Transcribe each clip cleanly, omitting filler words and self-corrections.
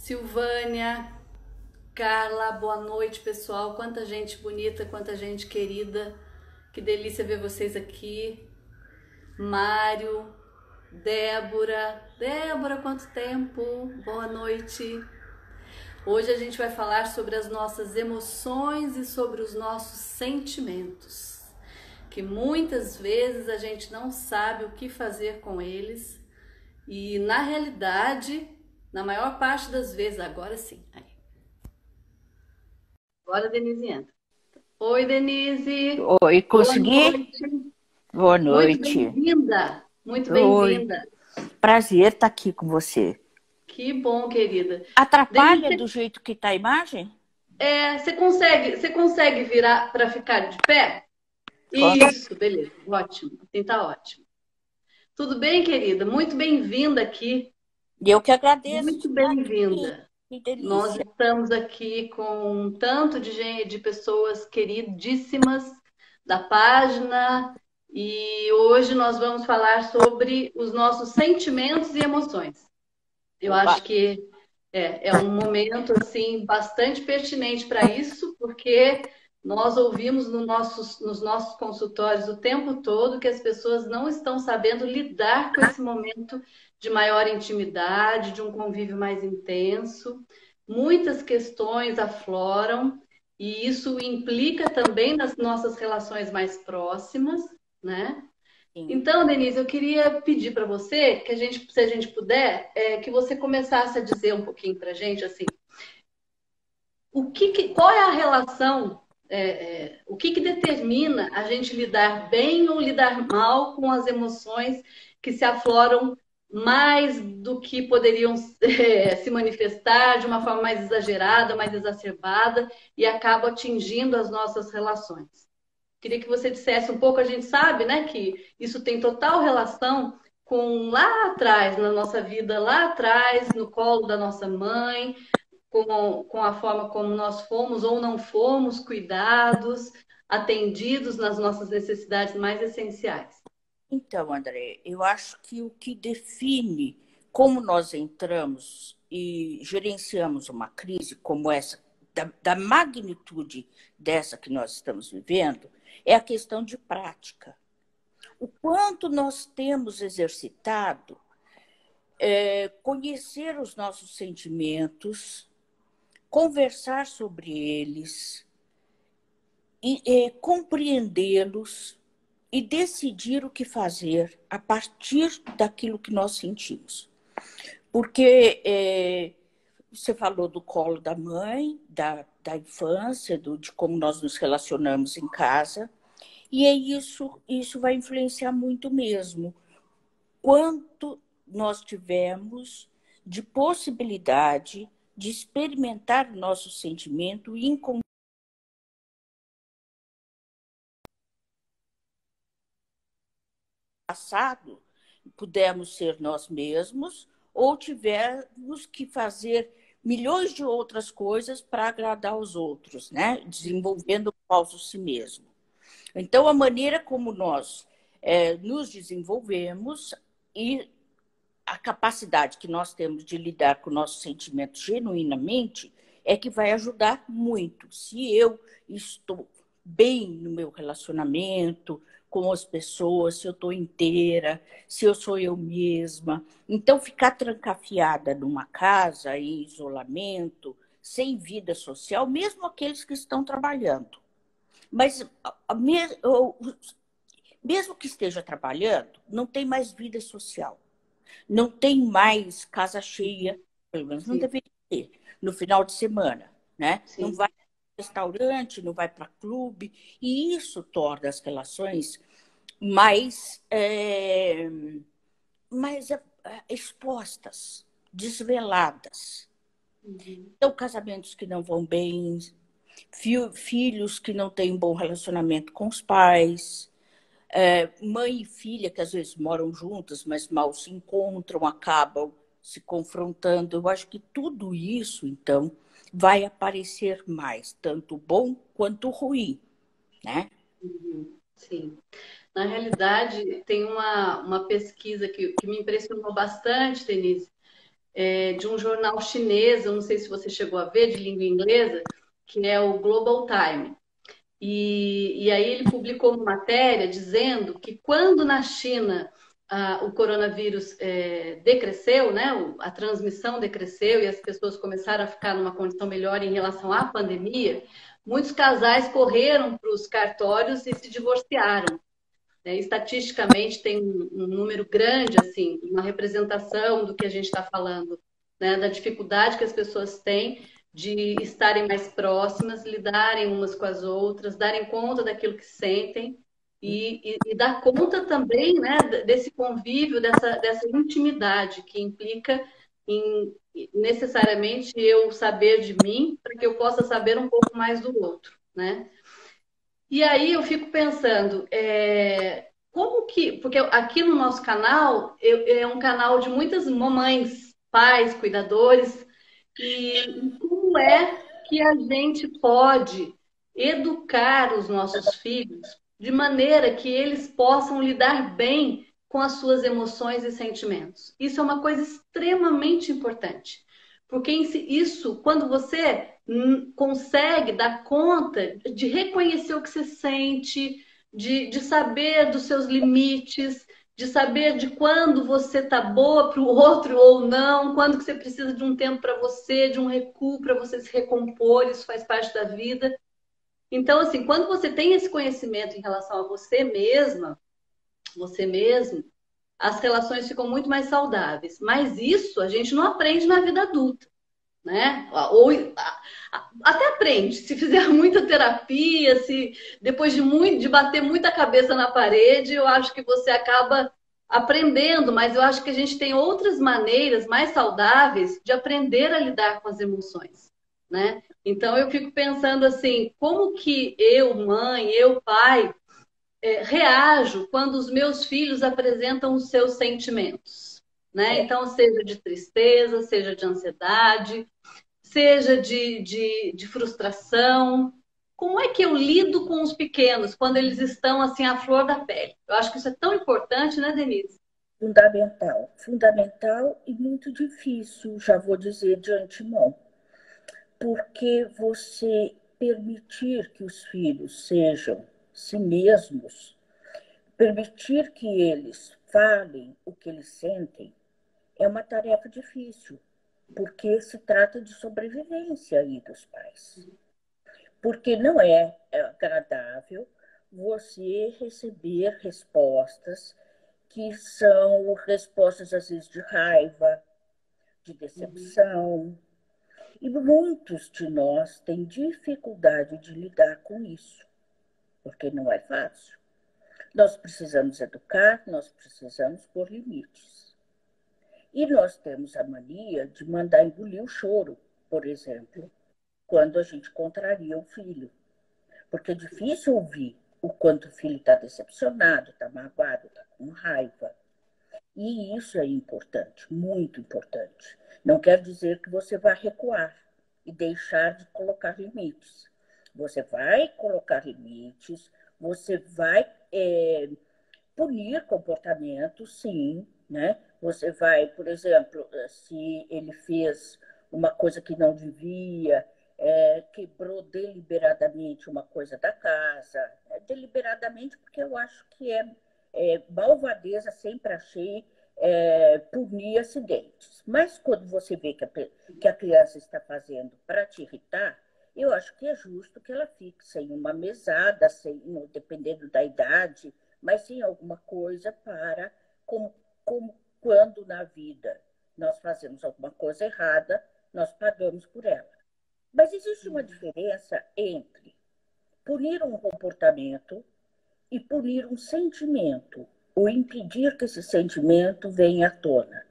Silvânia, Carla, boa noite, pessoal. Quanta gente bonita, quanta gente querida. Que delícia ver vocês aqui. Mário, Débora, quanto tempo? Boa noite. Hoje a gente vai falar sobre as nossas emoções e sobre os nossos sentimentos, que muitas vezes a gente não sabe o que fazer com eles e, na realidade, na maior parte das vezes, agora sim. Agora a Denise entra. Oi, Denise. Oi, Boa consegui? noite. Boa Muito noite. bem-vinda. Muito Oi, bem-vinda. prazer estar aqui com você. Que bom, querida. Atrapalha do Denise, jeito que está a imagem? você consegue virar para ficar de pé? Posso? Isso, beleza. Ótimo. Assim tá ótimo. Tudo bem, querida? Muito bem-vinda aqui. E eu que agradeço de Muito estar aqui. bem-vinda. Que Nós delícia. estamos aqui com um tanto de gente, de pessoas queridíssimas da página e hoje nós vamos falar sobre os nossos sentimentos e emoções. Eu Opa. acho que é um momento assim bastante pertinente para isso, porque nós ouvimos nos nossos consultórios o tempo todo que as pessoas não estão sabendo lidar com esse momento de maior intimidade, de um convívio mais intenso. Muitas questões afloram e isso implica também nas nossas relações mais próximas, né? Sim. Então, Denise, eu queria pedir para você que se a gente puder, que você começasse a dizer um pouquinho para a gente, assim, qual é a relação, o que determina a gente lidar bem ou lidar mal com as emoções que se afloram mais do que poderiam se manifestar de uma forma mais exagerada, mais exacerbada e acabam atingindo as nossas relações. Queria que você dissesse um pouco, a gente sabe, né, que isso tem total relação com lá atrás, na nossa vida, lá atrás, no colo da nossa mãe, com a forma como nós fomos ou não fomos cuidados, atendidos nas nossas necessidades mais essenciais. Então, André, eu acho que o que define como nós entramos e gerenciamos uma crise como essa, da magnitude dessa que nós estamos vivendo, é a questão de prática. O quanto nós temos exercitado conhecer os nossos sentimentos, conversar sobre eles, compreendê-los e decidir o que fazer a partir daquilo que nós sentimos. Porque você falou do colo da mãe, da infância, de como nós nos relacionamos em casa, e isso vai influenciar muito mesmo. Quanto nós tivemos de possibilidade de experimentar o nosso sentimento e encontrar o passado, pudemos ser nós mesmos ou tivemos que fazer milhões de outras coisas para agradar os outros, né? Desenvolvendo o falso si mesmo. Então, a maneira como nós nos desenvolvemos e a capacidade que nós temos de lidar com o nosso sentimento genuinamente é que vai ajudar muito. Se eu estou bem no meu relacionamento com as pessoas, se eu estou inteira, se eu sou eu mesma. Então, ficar trancafiada numa casa, em isolamento, sem vida social, mesmo aqueles que estão trabalhando. Mas, mesmo que esteja trabalhando, não tem mais vida social. Não tem mais casa cheia, pelo menos não Sim, deveria ter, no final de semana, né? Não sim. vai para restaurante, não vai para clube, e isso torna as relações mais expostas, desveladas. Uhum. Então, casamentos que não vão bem, filhos que não têm um bom relacionamento com os pais, mãe e filha que às vezes moram juntas, mas mal se encontram, acabam se confrontando. Eu acho que tudo isso, então, vai aparecer mais, tanto o bom quanto o ruim, né? Uhum. Sim. Na realidade, tem uma pesquisa que me impressionou bastante, Denise. de um jornal chinês, eu não sei se você chegou a ver, de língua inglesa, que é o Global Time. E aí ele publicou uma matéria dizendo que quando na China o coronavírus decresceu, né, a transmissão decresceu e as pessoas começaram a ficar numa condição melhor em relação à pandemia, muitos casais correram para os cartórios e se divorciaram. Estatisticamente tem um número grande, assim, uma representação do que a gente está falando, né, da dificuldade que as pessoas têm de estarem mais próximas, lidarem umas com as outras, darem conta daquilo que sentem e dar conta também, né, desse convívio, dessa intimidade que implica em necessariamente eu saber de mim para que eu possa saber um pouco mais do outro, né? E aí eu fico pensando, como que. Porque aqui no nosso canal é um canal de muitas mamães, pais, cuidadores, e como é que a gente pode educar os nossos filhos de maneira que eles possam lidar bem com as suas emoções e sentimentos? Isso é uma coisa extremamente importante. Porque isso, quando você consegue dar conta de reconhecer o que você sente, de saber dos seus limites, de saber de quando você tá boa para o outro ou não, quando que você precisa de um tempo para você, de um recuo para você se recompor, isso faz parte da vida. Então, assim, quando você tem esse conhecimento em relação a você mesma, você mesmo, as relações ficam muito mais saudáveis. Mas isso a gente não aprende na vida adulta, né? Ou até aprende, se fizer muita terapia, se depois de bater muita cabeça na parede, eu acho que você acaba aprendendo, mas eu acho que a gente tem outras maneiras mais saudáveis de aprender a lidar com as emoções, né? Então eu fico pensando assim, como que eu, mãe, eu, pai, reajo quando os meus filhos apresentam os seus sentimentos, né? É. Então, seja de tristeza, seja de ansiedade, seja de frustração. Como é que eu lido com os pequenos quando eles estão assim à flor da pele? Eu acho que isso é tão importante, né, Denise? Fundamental, fundamental e muito difícil, já vou dizer de antemão, porque você permitir que os filhos sejam si mesmos, permitir que eles falem o que eles sentem, é uma tarefa difícil, porque se trata de sobrevivência aí dos pais. Porque não é agradável você receber respostas que são respostas, às vezes, de raiva, de decepção. E muitos de nós têm dificuldade de lidar com isso, porque não é fácil. Nós precisamos educar, nós precisamos pôr limites. E nós temos a mania de mandar engolir o choro, por exemplo, quando a gente contraria o filho. Porque é difícil ouvir o quanto o filho está decepcionado, está magoado, está com raiva. E isso é importante, muito importante. Não quer dizer que você vai recuar e deixar de colocar limites. Você vai colocar limites, você vai punir comportamentos, sim, né? Você vai, por exemplo, se ele fez uma coisa que não devia, quebrou deliberadamente uma coisa da casa, deliberadamente, porque eu acho que malvadeza, sempre achei punir acidentes. Mas quando você vê que a criança está fazendo para te irritar, eu acho que é justo que ela fique sem uma mesada, sem, dependendo da idade, mas sim alguma coisa para, como quando na vida nós fazemos alguma coisa errada, nós pagamos por ela. Mas existe uma diferença entre punir um comportamento e punir um sentimento, ou impedir que esse sentimento venha à tona.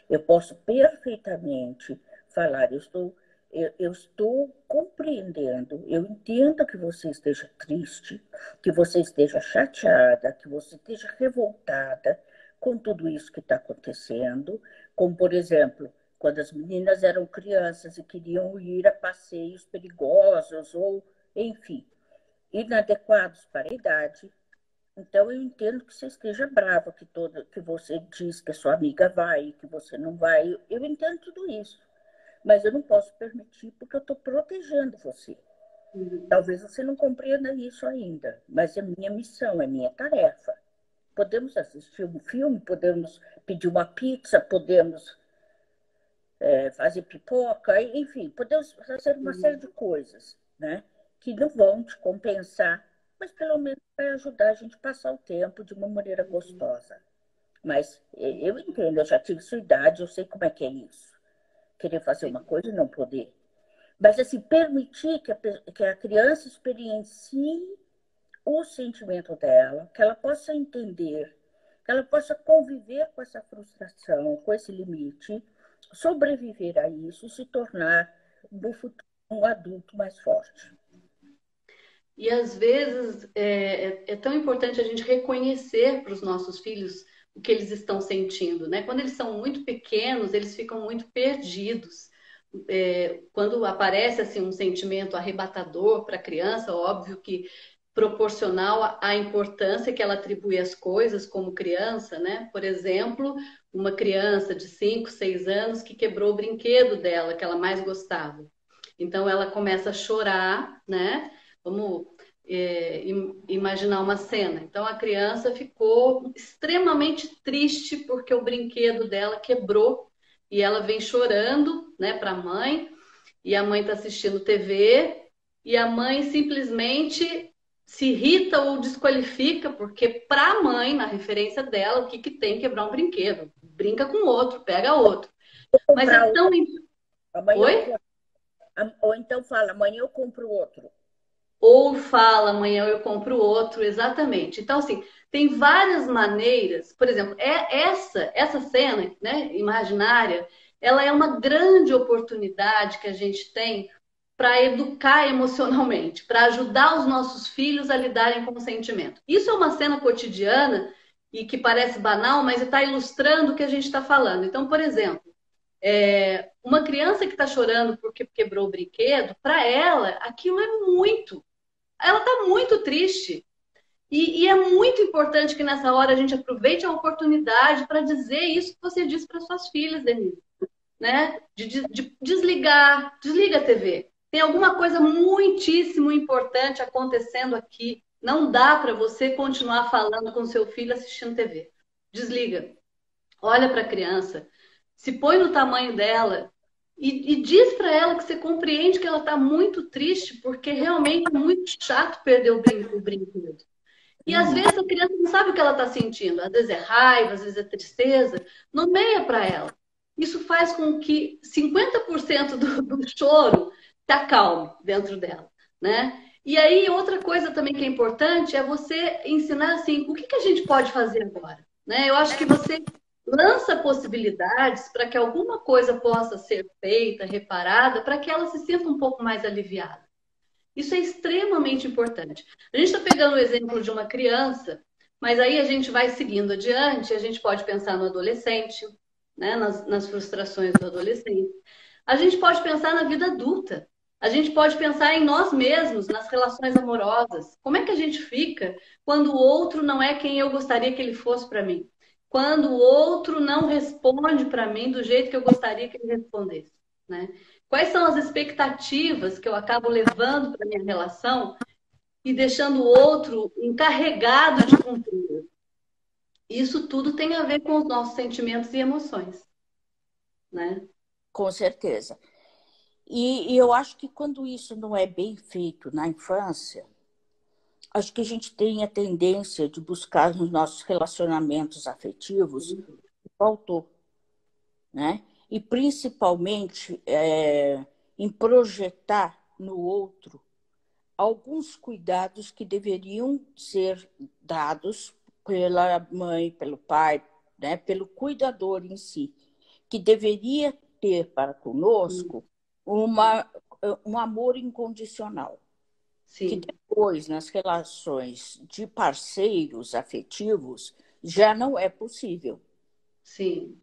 Eu posso perfeitamente falar, eu estou compreendendo, eu entendo que você esteja triste, que você esteja chateada, que você esteja revoltada com tudo isso que está acontecendo, como, por exemplo, quando as meninas eram crianças e queriam ir a passeios perigosos ou, enfim, inadequados para a idade, Então, eu entendo que você esteja brava, que você diz que a sua amiga vai, que você não vai. Eu entendo tudo isso. Mas eu não posso permitir porque eu estou protegendo você. Uhum. Talvez você não compreenda isso ainda, mas é minha missão, é minha tarefa. Podemos assistir um filme, podemos pedir uma pizza, podemos fazer pipoca, enfim, podemos fazer uma série Uhum. de coisas, né? Que não vão te compensar, mas pelo menos vai ajudar a gente a passar o tempo de uma maneira gostosa. Mas eu entendo, eu já tive sua idade, eu sei como é que é isso. Querer fazer uma Sim. coisa e não poder. Mas, assim, permitir que a criança experiencie o sentimento dela, que ela possa entender, que ela possa conviver com essa frustração, com esse limite, sobreviver a isso e se tornar, no futuro, um adulto mais forte. E às vezes é tão importante a gente reconhecer para os nossos filhos o que eles estão sentindo, né? Quando eles são muito pequenos, eles ficam muito perdidos. Quando aparece assim um sentimento arrebatador para a criança, óbvio que proporcional à importância que ela atribui às coisas como criança, né? Por exemplo, uma criança de 5, 6 anos que quebrou o brinquedo dela, que ela mais gostava. Então ela começa a chorar, né? Vamos imaginar uma cena. Então a criança ficou extremamente triste porque o brinquedo dela quebrou e ela vem chorando, né, para a mãe, e a mãe está assistindo TV e a mãe simplesmente se irrita ou desqualifica porque para a mãe, na referência dela, o que que tem quebrar um brinquedo? Brinca com outro, pega outro. Vou Mas é comprar tão... amanhã eu Oi? compro. Ou então fala, amanhã eu compro outro. Ou fala, amanhã eu compro outro, exatamente. Então, assim, tem várias maneiras, por exemplo, essa cena, né, imaginária, ela é uma grande oportunidade que a gente tem para educar emocionalmente, para ajudar os nossos filhos a lidarem com o sentimento. Isso é uma cena cotidiana e que parece banal, mas está ilustrando o que a gente está falando. Então, por exemplo, uma criança que está chorando porque quebrou o brinquedo, para ela, aquilo é muito. Ela está muito triste. E é muito importante que nessa hora a gente aproveite a oportunidade para dizer isso que você disse para suas filhas, Denise, né? De desligar, desliga a TV. Tem alguma coisa muitíssimo importante acontecendo aqui. Não dá para você continuar falando com seu filho assistindo TV. Desliga. Olha para a criança, se põe no tamanho dela e diz para ela que você compreende que ela está muito triste, porque realmente é muito chato perder o brinquedo. E às Uhum. vezes a criança não sabe o que ela está sentindo. Às vezes é raiva, às vezes é tristeza. Nomeia para ela. Isso faz com que 50% do choro se acalme dentro dela, né? E aí, outra coisa também que é importante é você ensinar assim, o que que a gente pode fazer agora? Né? Eu acho que você lança possibilidades para que alguma coisa possa ser feita, reparada, para que ela se sinta um pouco mais aliviada. Isso é extremamente importante. A gente está pegando o exemplo de uma criança, mas aí a gente vai seguindo adiante, a gente pode pensar no adolescente, né? Nas frustrações do adolescente. A gente pode pensar na vida adulta. A gente pode pensar em nós mesmos, nas relações amorosas. Como é que a gente fica quando o outro não é quem eu gostaria que ele fosse para mim? Quando o outro não responde para mim do jeito que eu gostaria que ele respondesse, né? Quais são as expectativas que eu acabo levando para minha relação e deixando o outro encarregado de cumprir? Isso tudo tem a ver com os nossos sentimentos e emoções, né? Com certeza. E eu acho que quando isso não é bem feito na infância, acho que a gente tem a tendência de buscar nos nossos relacionamentos afetivos o que faltou, né? E principalmente em projetar no outro alguns cuidados que deveriam ser dados pela mãe, pelo pai, né? Pelo cuidador em si, que deveria ter para conosco uma, um amor incondicional, que Sim, depois, nas relações de parceiros afetivos, já não é possível, sim,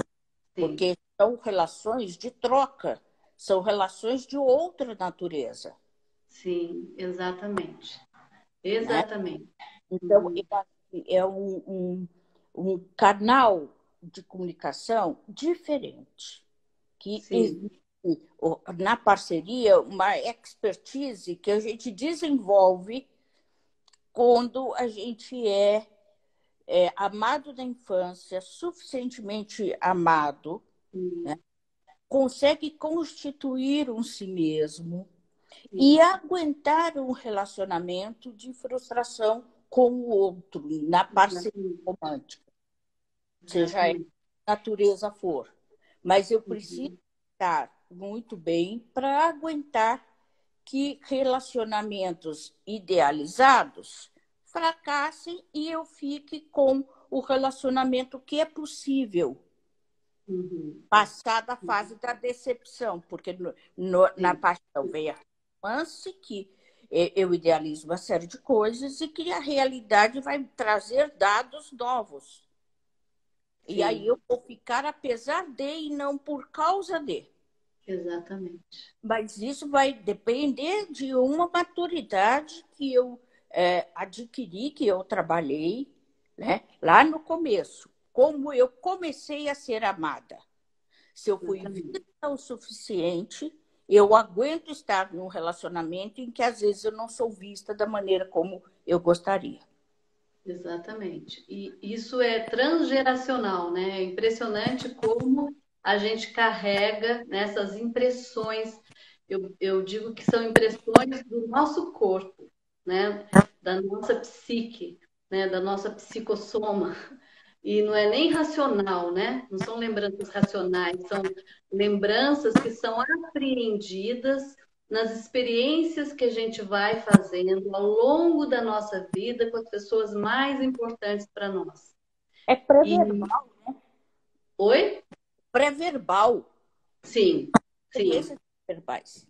sim, porque são relações de troca, são relações de outra natureza, sim, exatamente. né? Exatamente. Então, eu Uhum. é um canal de comunicação diferente, que Sim, existe na parceria uma expertise que a gente desenvolve quando a gente é amado da infância, suficientemente amado, sim, né? Consegue constituir um si mesmo e sim, aguentar um relacionamento de frustração com o outro, na parceria exatamente, romântica, seja a exatamente. natureza for. Mas eu preciso Uhum, estar muito bem para aguentar que relacionamentos idealizados fracassem e eu fique com o relacionamento que é possível, uhum, passada a uhum, fase da decepção, porque na sim, paixão vem a romance, que eu idealizo uma série de coisas e que a realidade vai trazer dados novos. E aí sim, eu vou ficar apesar de e não por causa de. exatamente. Mas isso vai depender de uma maturidade que eu adquiri, que eu trabalhei, né, lá no começo. Como eu comecei a ser amada. Se eu fui vista Exatamente. o suficiente, eu aguento estar num relacionamento em que às vezes eu não sou vista da maneira como eu gostaria. Exatamente. E isso é transgeracional, né? É impressionante como a gente carrega nessas impressões. Eu digo que são impressões do nosso corpo, né? Da nossa psique, né? Da nossa psicossoma. E não é nem racional, né? Não são lembranças racionais, são lembranças que são apreendidas nas experiências que a gente vai fazendo ao longo da nossa vida com as pessoas mais importantes para nós. É E pré-verbal. oi? Pré-verbal. Sim, sim, Experiências verbais.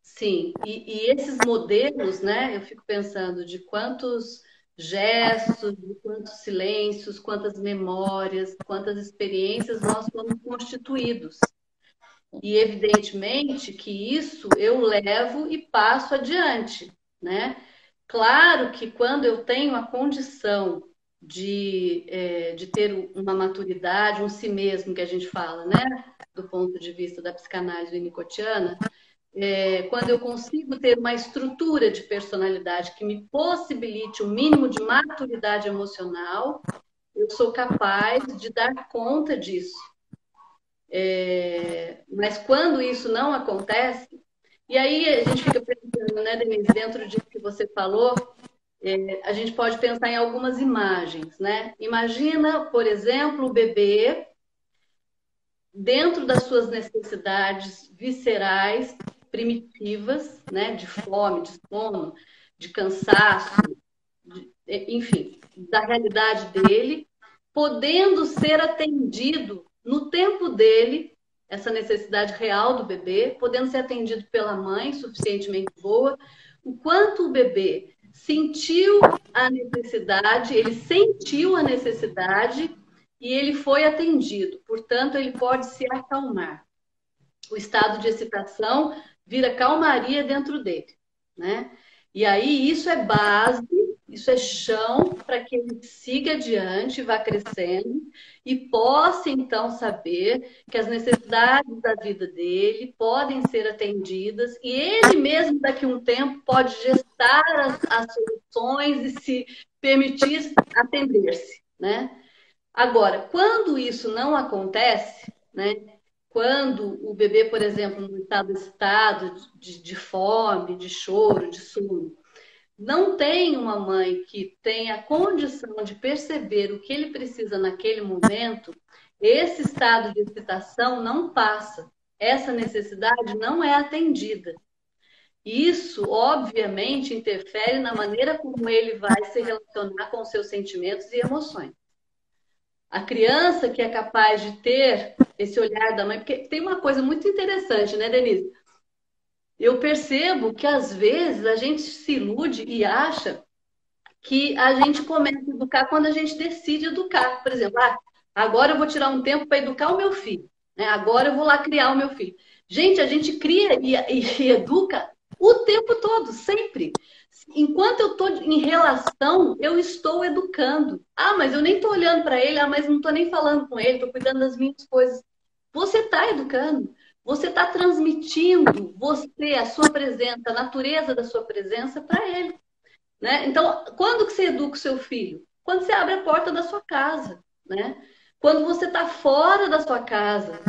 sim. E esses modelos, né? Eu fico pensando de quantos gestos, de quantos silêncios, quantas memórias, quantas experiências nós somos constituídos. E evidentemente que isso eu levo e passo adiante, né? Claro que quando eu tenho a condição de ter uma maturidade, um si mesmo que a gente fala, né? Do ponto de vista da psicanálise winnicottiana, quando eu consigo ter uma estrutura de personalidade que me possibilite o mínimo de maturidade emocional, eu sou capaz de dar conta disso. Mas quando isso não acontece, e aí a gente fica pensando, né, Denise, dentro disso que você falou, a gente pode pensar em algumas imagens, né? Imagina, por exemplo, o bebê dentro das suas necessidades viscerais, primitivas, né, de fome, de sono, de cansaço, enfim, da realidade dele, podendo ser atendido no tempo dele, essa necessidade real do bebê, podendo ser atendido pela mãe suficientemente boa, o quanto o bebê sentiu a necessidade, ele sentiu a necessidade e ele foi atendido. Portanto, ele pode se acalmar. O estado de excitação vira calmaria dentro dele, né? E aí isso é base, isso é chão para que ele siga adiante, vá crescendo e possa então saber que as necessidades da vida dele podem ser atendidas e ele mesmo daqui a um tempo pode gestar as soluções e se permitir atender-se, né? Agora, quando isso não acontece, né? Quando o bebê, por exemplo, no estado excitado de fome, de choro, de sono, não tem uma mãe que tenha a condição de perceber o que ele precisa naquele momento, esse estado de excitação não passa. Essa necessidade não é atendida. Isso, obviamente, interfere na maneira como ele vai se relacionar com seus sentimentos e emoções. A criança que é capaz de ter esse olhar da mãe, porque tem uma coisa muito interessante, né, Denise? Eu percebo que às vezes a gente se ilude e acha que a gente começa a educar quando a gente decide educar. Por exemplo, agora eu vou tirar um tempo para educar o meu filho, né? Agora eu vou lá criar o meu filho. Gente, a gente cria e educa o tempo todo, sempre. Enquanto eu estou em relação, eu estou educando. Ah, mas eu nem estou olhando para ele, ah, mas não estou nem falando com ele, estou cuidando das minhas coisas. Você está educando, você está transmitindo você, a sua presença, a natureza da sua presença para ele. Né? Então, quando que você educa o seu filho? Quando você abre a porta da sua casa. Né? Quando você está fora da sua casa,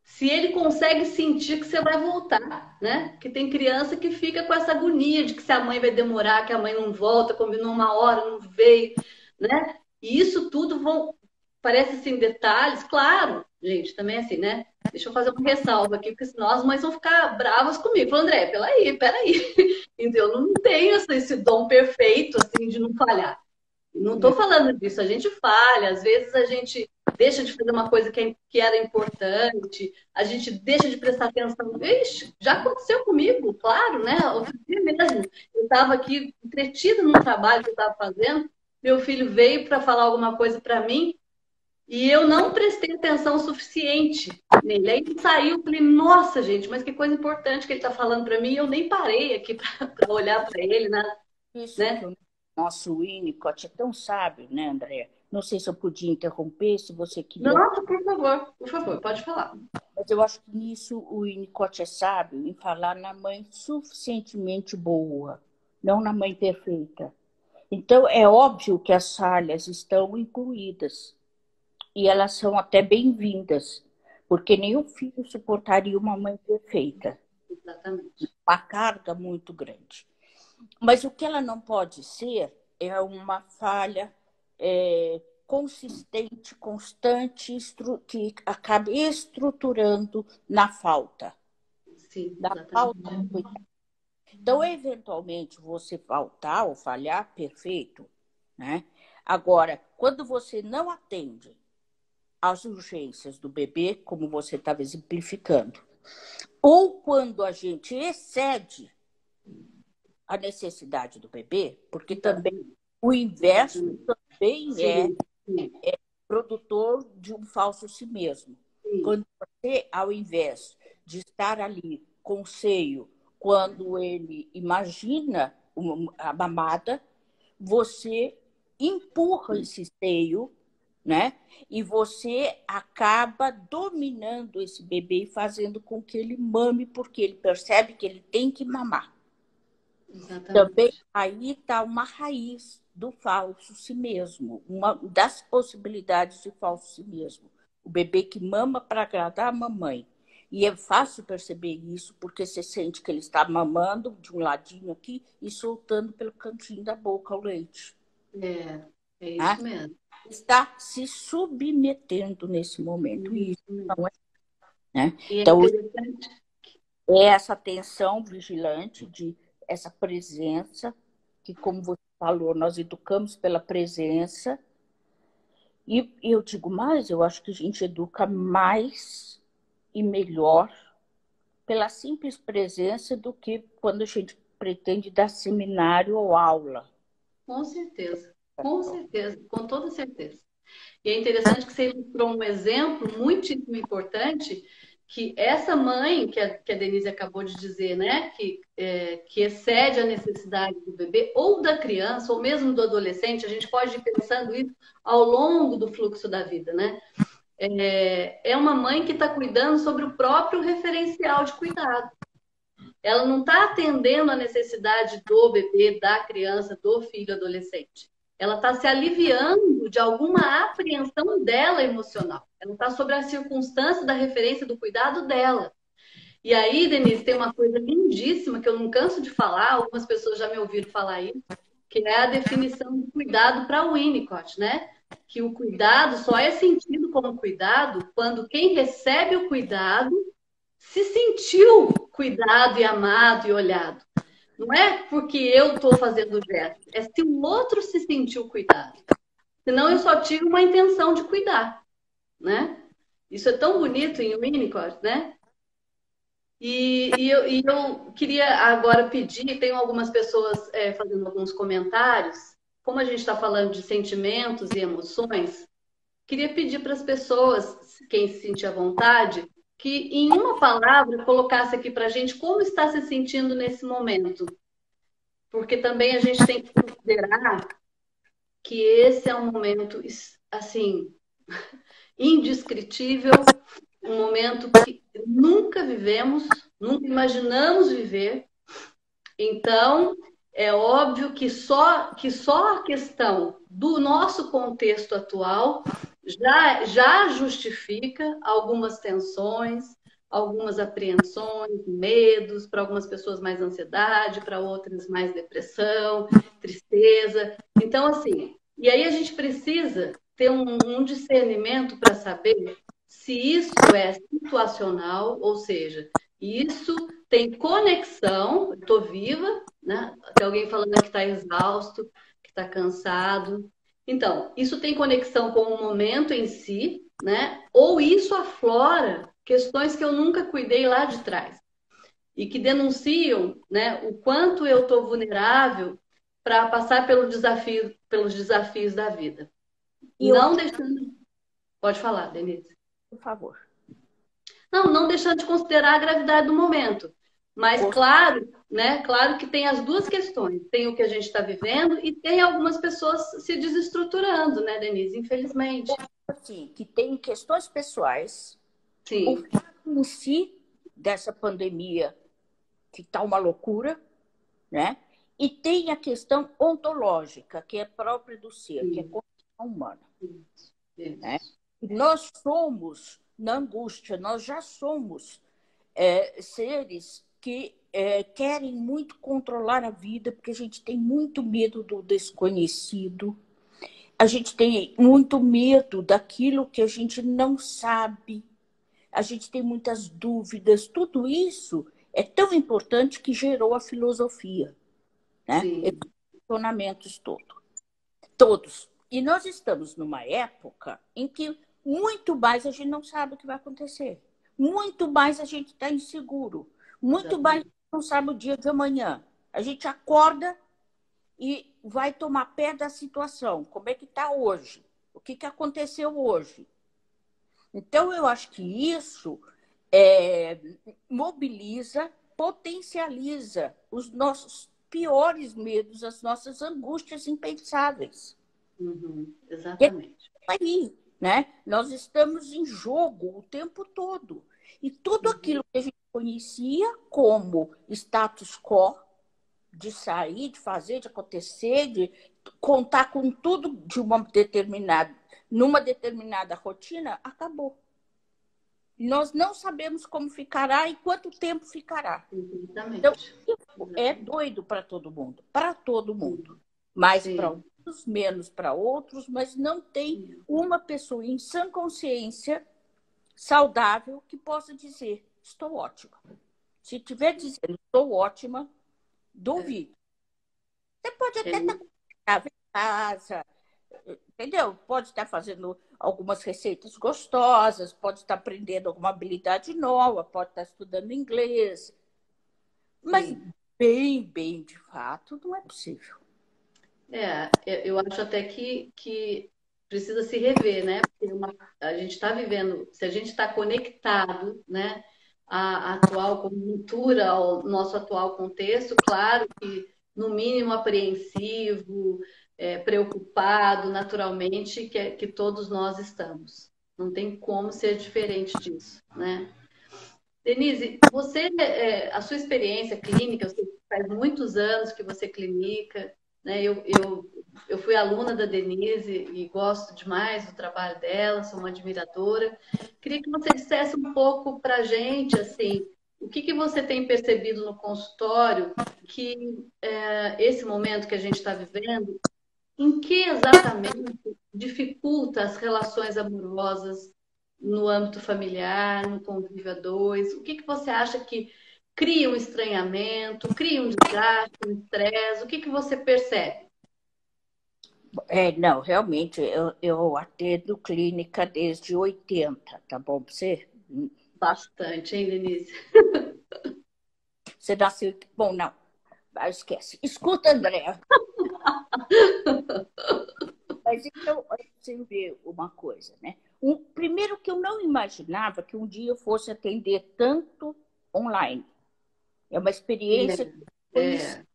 se ele consegue sentir que você vai voltar, né? Que tem criança que fica com essa agonia de que se a mãe vai demorar, que a mãe não volta, combinou uma hora, não veio, né? E isso tudo parece assim detalhes, claro, gente, também assim, né? Deixa eu fazer uma ressalva aqui, porque senão as mães vão ficar bravas comigo. Falando, André, peraí. Então, eu não tenho esse dom perfeito, assim, de não falhar. Não estou falando disso, a gente falha, às vezes a gente deixa de fazer uma coisa que era importante, a gente deixa de prestar atenção. Ixi, já aconteceu comigo, claro, né? Outro dia mesmo, eu estava aqui entretida num trabalho que eu estava fazendo, meu filho veio para falar alguma coisa para mim e eu não prestei atenção o suficiente nele. Aí ele saiu, falei, nossa, gente, mas que coisa importante que ele está falando para mim, e eu nem parei aqui para olhar para ele, Isso que né? o nosso Winnicott é tão sábio, né, André? Não sei se eu podia interromper, se você queria. Nossa, por favor, pode falar. Mas eu acho que nisso o Winnicott é sábio em falar na mãe suficientemente boa, não na mãe perfeita. Então, é óbvio que as falhas estão incluídas e elas são até bem-vindas, porque nenhum filho suportaria uma mãe perfeita. Exatamente. Uma carga muito grande. Mas o que ela não pode ser é uma falha consistente, constante, que acabe estruturando na falta. Sim, Na exatamente. falta do cuidado. Então, eventualmente, você faltar ou falhar, perfeito. Né? Agora, quando você não atende às urgências do bebê, como você estava exemplificando, ou quando a gente excede a necessidade do bebê, porque também o inverso também Sim, sim, é produtor de um falso si mesmo. sim. Quando você, ao invés de estar ali com o seio, quando ele imagina a mamada, você empurra esse seio, né? E você acaba dominando esse bebê e fazendo com que ele mame, porque ele percebe que ele tem que mamar. Também Exatamente. aí está uma raiz do falso si mesmo, uma das possibilidades de falso si mesmo. O bebê que mama para agradar a mamãe. E é fácil perceber isso, porque você sente que ele está mamando de um ladinho aqui e soltando pelo cantinho da boca o leite. É Tá? isso mesmo. Está se submetendo nesse momento. E isso não é. Né? E é Então, interessante. é essa atenção vigilante, essa presença, que, como você falou, nós educamos pela presença. E eu digo mais, eu acho que a gente educa mais e melhor pela simples presença do que quando a gente pretende dar seminário ou aula. Com certeza, com toda certeza. E é interessante que você mostrou um exemplo muitíssimo importante, que essa mãe, que a Denise acabou de dizer, né, que excede a necessidade do bebê, ou da criança, ou mesmo do adolescente, a gente pode ir pensando isso ao longo do fluxo da vida, né? É uma mãe que está cuidando sobre o próprio referencial de cuidado. Ela não está atendendo a necessidade do bebê, da criança, do filho adolescente. Ela está se aliviando de alguma apreensão dela emocional. Ela está sobre a circunstância da referência do cuidado dela. E aí, Denise, tem uma coisa lindíssima que eu não canso de falar, algumas pessoas já me ouviram falar isso, que é a definição de cuidado para o Winnicott, né? Que o cuidado só é sentido como cuidado quando quem recebe o cuidado se sentiu cuidado e amado e olhado. Não é porque eu estou fazendo o gesto, é se o outro se sentiu cuidado. Senão eu só tive uma intenção de cuidar, né? Isso é tão bonito em Winnicott, né? E eu queria agora pedir, tem algumas pessoas fazendo alguns comentários, como a gente está falando de sentimentos e emoções, queria pedir para as pessoas, quem se sentir à vontade, que em uma palavra colocasse aqui para a gente como está se sentindo nesse momento. porque também a gente tem que considerar que esse é um momento, assim, indescritível, um momento que nunca vivemos, nunca imaginamos viver. Então, é óbvio que só a questão do nosso contexto atual já justifica algumas tensões, algumas apreensões, medos, para algumas pessoas mais ansiedade, para outras mais depressão, tristeza. Então, assim, e aí a gente precisa ter um discernimento para saber se isso é situacional, ou seja, isso tem conexão, estou viva, né? Tem alguém falando que está exausto, que está cansado. Então, isso tem conexão com o momento em si, né? Ou isso aflora questões que eu nunca cuidei lá de trás e que denunciam, né, o quanto eu estou vulnerável para passar pelos desafios da vida. E eu Não aqui, deixando. Pode falar, Denise. por favor. Não deixando de considerar a gravidade do momento. Mas claro, né? Claro que tem as duas questões. Tem o que a gente está vivendo e tem algumas pessoas se desestruturando, né, Denise? Infelizmente. Assim, que tem questões pessoais, o Sim. fato em si dessa pandemia, que está uma loucura, né? E tem a questão ontológica, que é própria do ser, que é a Sim. condição humana. Né? Isso. Nós somos, na angústia, nós já somos seres que querem muito controlar a vida, porque a gente tem muito medo do desconhecido, a gente tem muito medo daquilo que a gente não sabe, a gente tem muitas dúvidas. Tudo isso é tão importante que gerou a filosofia, né? Sim. Esses questionamentos todos. E nós estamos numa época em que muito mais a gente não sabe o que vai acontecer. Muito mais a gente está inseguro. Muito mais a gente não sabe o dia de amanhã. A gente acorda e vai tomar pé da situação. Como é que está hoje? O que aconteceu hoje? Então, eu acho que isso mobiliza, potencializa os nossos piores medos, as nossas angústias impensáveis. Uhum. E é Exatamente. aí, né? Nós estamos em jogo o tempo todo. E tudo aquilo que a gente conhecia como status quo, de sair, de fazer, de acontecer, de contar com tudo de numa determinada rotina, acabou. Nós não sabemos como ficará e quanto tempo ficará. Então, Exatamente. é doido para todo mundo. Mais para Sim. uns, menos para outros, mas não tem uma pessoa em sã consciência, saudável, que possa dizer: estou ótima. Se estiver dizendo estou ótima, duvido. Você pode até estar em casa, entendeu? Pode estar fazendo algumas receitas gostosas, pode estar aprendendo alguma habilidade nova, pode estar estudando inglês. Mas bem, de fato, não é possível. Eu acho até que precisa se rever, né? Porque a gente está vivendo, se a gente está conectado, né, à atual conjuntura, ao nosso atual contexto, claro que, no mínimo, apreensivo, preocupado, naturalmente, que todos nós estamos. Não tem como ser diferente disso, né? Denise, a sua experiência clínica, eu sei que faz muitos anos que você clinica, né? Eu fui aluna da Denise e gosto demais do trabalho dela, sou uma admiradora. Queria que você dissesse um pouco para a gente, assim, o que você tem percebido no consultório que esse momento que a gente está vivendo, em que exatamente dificulta as relações amorosas no âmbito familiar, no convívio a dois? O que você acha que cria um estranhamento, cria um desgaste, um estresse? O que você percebe? Não, realmente, eu atendo clínica desde 80, tá bom para você? Bastante, hein, Denise? Você nasceu... Bom, não, esquece. Escuta, Andréa. Mas então, você vê uma coisa, né? Primeiro que eu não imaginava que um dia eu fosse atender tanto online. É uma experiência que eu conheci. É.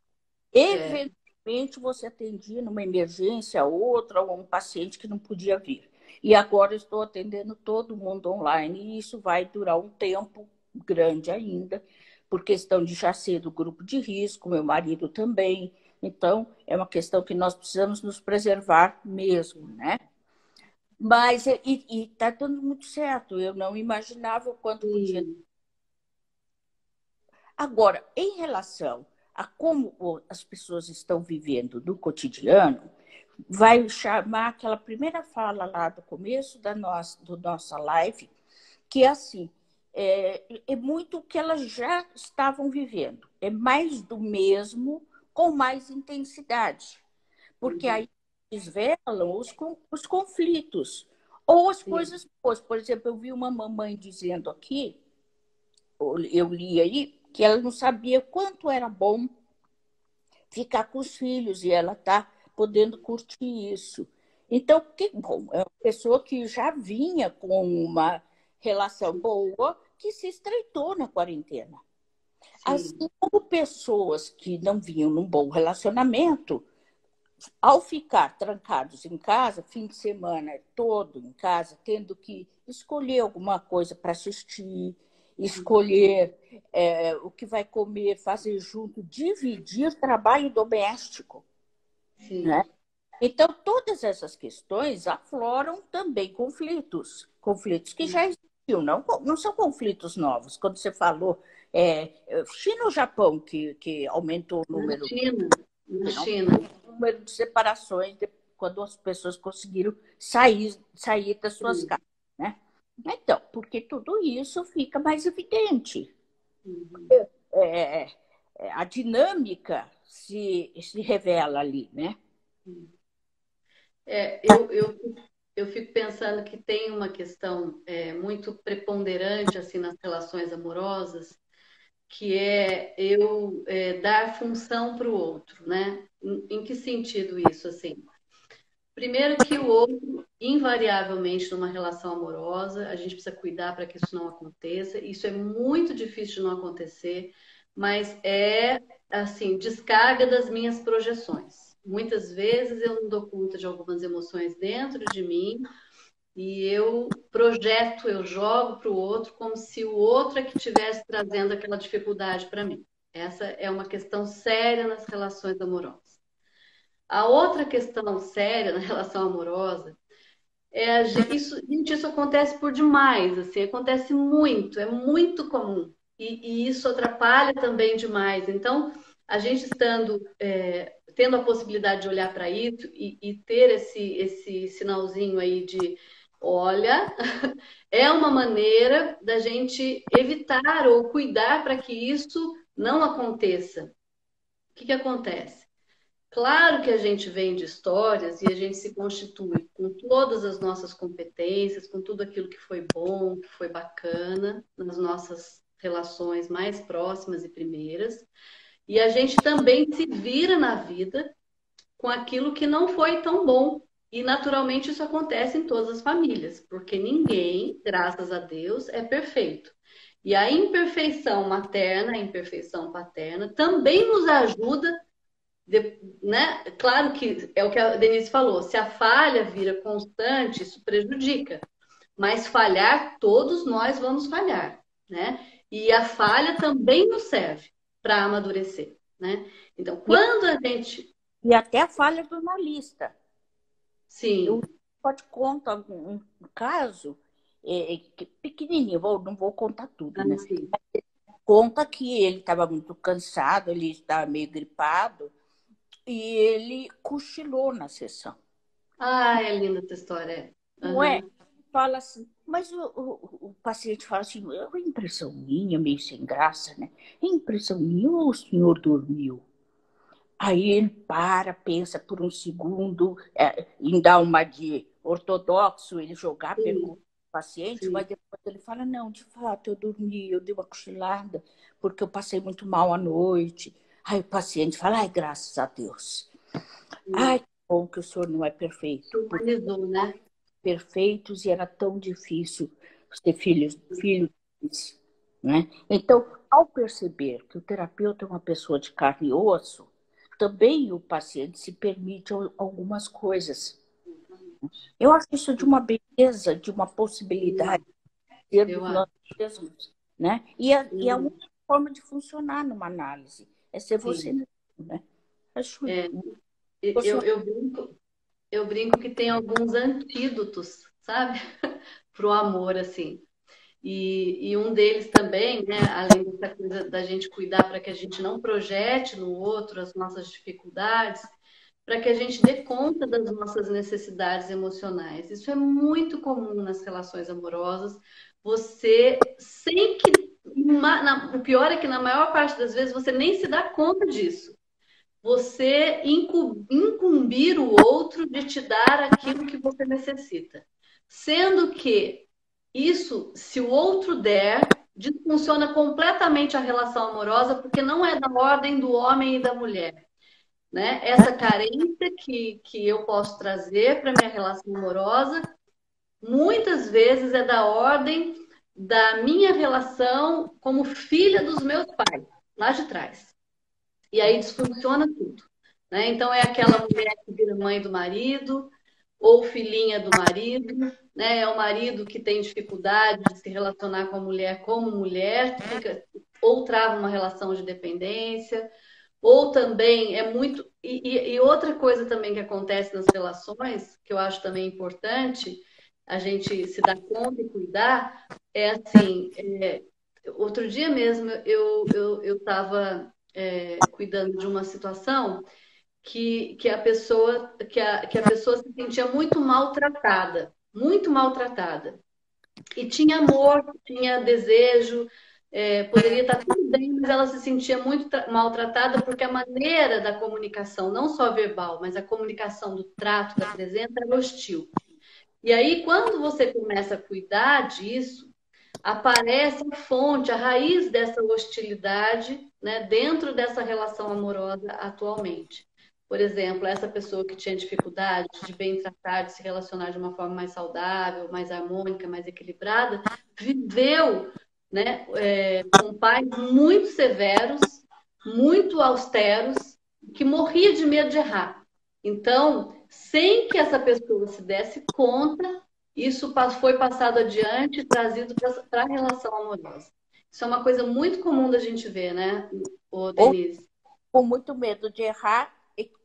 Eventualmente, você atendia numa emergência, outra, ou um paciente que não podia vir. E agora estou atendendo todo mundo online, e isso vai durar um tempo grande ainda, por questão de já ser do grupo de risco, meu marido também. Então, é uma questão que nós precisamos nos preservar mesmo, né? Mas está dando muito certo. Eu não imaginava o quanto podia. Sim, Agora, em relação a como as pessoas estão vivendo no cotidiano, vai chamar aquela primeira fala lá do começo do nossa live, que é assim, é muito o que elas já estavam vivendo. É mais do mesmo, com mais intensidade. Porque aí desvelam os conflitos. Ou as sim, coisas boas. Por exemplo, eu vi uma mamãe dizendo aqui, eu li aí, que ela não sabia quanto era bom ficar com os filhos e ela está podendo curtir isso. Então, que bom, é uma pessoa que já vinha com uma relação boa que se estreitou na quarentena. Assim sim. como pessoas que não vinham num bom relacionamento, ao ficar trancados em casa, fim de semana todo em casa, tendo que escolher alguma coisa para assistir, escolher o que vai comer, fazer junto, dividir trabalho doméstico, né? Sim. Então, todas essas questões afloram também conflitos que já existiam, não são conflitos novos. Quando você falou China ou Japão, que aumentou o Na número, China, na não, China. o número de separações quando as pessoas conseguiram sair das suas Sim. casas, né? Então, porque tudo isso fica mais evidente. Uhum. É, a dinâmica se revela ali, né? É, eu fico pensando que tem uma questão muito preponderante assim nas relações amorosas, que é eu dar função para o outro, né? Em que sentido isso, assim? Primeiro que o outro, invariavelmente, numa relação amorosa, a gente precisa cuidar para que isso não aconteça. Isso é muito difícil de não acontecer, mas é, assim, descarga das minhas projeções. Muitas vezes eu não dou conta de algumas emoções dentro de mim e eu projeto, eu jogo para o outro como se o outro é que estivesse trazendo aquela dificuldade para mim. Essa é uma questão séria nas relações amorosas. A outra questão séria na relação amorosa isso, gente, isso acontece por demais, assim, acontece muito, é muito comum. E isso atrapalha também demais. Então, a gente tendo a possibilidade de olhar para isso e ter esse sinalzinho aí de, olha, é uma maneira da gente evitar ou cuidar para que isso não aconteça. O que que acontece? Claro que a gente vem de histórias e a gente se constitui com todas as nossas competências, com tudo aquilo que foi bom, que foi bacana nas nossas relações mais próximas e primeiras. E a gente também se vira na vida com aquilo que não foi tão bom. E naturalmente isso acontece em todas as famílias, porque ninguém, graças a Deus, é perfeito. E a imperfeição materna, a imperfeição paterna também nos ajuda né? Claro que é o que a Denise falou, se a falha vira constante, isso prejudica. Mas falhar, todos nós vamos falhar, né? E a falha também nos serve para amadurecer, né? Então, E, quando a gente. e até a falha do analista. Eu Sim, pode contar um caso pequenininho, não vou contar tudo, né? sim. Conta que ele estava muito cansado, ele estava meio gripado e ele cochilou na sessão. Ah, é linda essa história. Não é? Uhum. Fala assim, mas o paciente fala assim, é impressão minha, meio sem graça, né? É impressão minha ou o senhor dormiu? Aí ele pensa por um segundo, em dar uma de ortodoxo, ele jogar a Sim, pergunta do paciente, mas sim. depois ele fala, não, de fato, eu dormi, eu dei uma cochilada, porque eu passei muito mal à noite. Aí o paciente fala, ai, graças a Deus. Ai, Sim. que bom que o senhor não é Se perfeito, porque humanizou, né? perfeitos e era tão difícil ter filhos, né? Então, ao perceber que o terapeuta é uma pessoa de carne e osso, também o paciente se permite algumas coisas. Eu acho isso de uma beleza, de uma possibilidade de Eu sermos nós acho. mesmos, né? E a Sim, única forma de funcionar numa análise é ser você sim. mesmo, né? Acho É, funcionar. eu brinco que tem alguns antídotos, sabe? Para o amor, assim. E um deles também, né, além dessa coisa da gente cuidar para que a gente não projete no outro as nossas dificuldades, para que a gente dê conta das nossas necessidades emocionais. Isso é muito comum nas relações amorosas. Você, sem que. O pior é que, na maior parte das vezes, você nem se dá conta disso. Você incumbir o outro de te dar aquilo que você necessita. Sendo que isso, se o outro der, disfunciona completamente a relação amorosa, porque não é da ordem do homem e da mulher, né? Essa carência que eu posso trazer para minha relação amorosa, muitas vezes é da ordem da minha relação como filha dos meus pais, lá de trás. E aí disfunciona tudo, né? Então é aquela mulher que vira mãe do marido, ou filhinha do marido, né? É o marido que tem dificuldade de se relacionar com a mulher como mulher, fica, ou trava uma relação de dependência, ou também é muito. E outra coisa também que acontece nas relações, que eu acho também importante a gente se dar conta e cuidar, é assim: outro dia mesmo eu estava cuidando de uma situação que a pessoa se sentia muito maltratada, muito maltratada. E tinha amor, tinha desejo, poderia estar tudo bem, mas ela se sentia muito maltratada porque a maneira da comunicação, não só verbal, mas a comunicação do trato, da presença, era hostil. E aí, quando você começa a cuidar disso, aparece a fonte, a raiz dessa hostilidade, né, dentro dessa relação amorosa atualmente. Por exemplo, essa pessoa que tinha dificuldade de bem tratar, de se relacionar de uma forma mais saudável, mais harmônica, mais equilibrada, viveu, né, com pais muito severos, muito austeros, que morria de medo de errar. Então, sem que essa pessoa se desse conta, isso foi passado adiante e trazido para a relação amorosa. Isso é uma coisa muito comum da gente ver, né, Ou Denise? com muito medo de errar,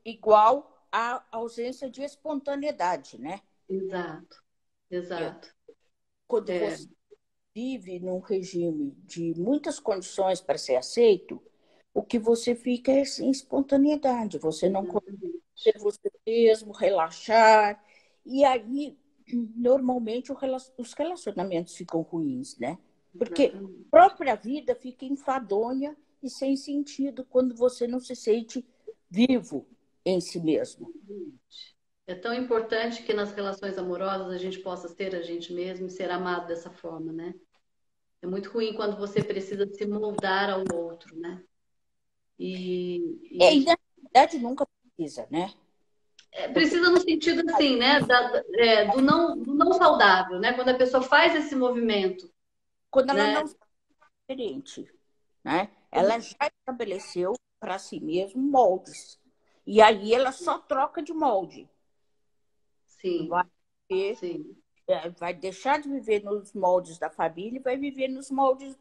igual à ausência de espontaneidade, né? Exato, É, exato. quando É, você vive num regime de muitas condições para ser aceito, o que você fica é sem espontaneidade. Você não consegue ser você mesmo, relaxar. E aí, normalmente, os relacionamentos ficam ruins, né? Porque exatamente. a própria vida fica enfadonha e sem sentido quando você não se sente vivo em si mesmo. É tão importante que nas relações amorosas a gente possa ser a gente mesmo e ser amado dessa forma, né? É muito ruim quando você precisa se moldar ao outro, né? E E, isso na verdade, nunca precisa, né? Porque precisa no sentido assim, né? Do não saudável, né? Quando a pessoa faz esse movimento, quando ela né? não é diferente, né? Ela já estabeleceu para si mesma moldes. E aí ela só troca de molde. Vai, Sim, ter, sim, vai deixar de viver nos moldes da família e vai viver nos moldes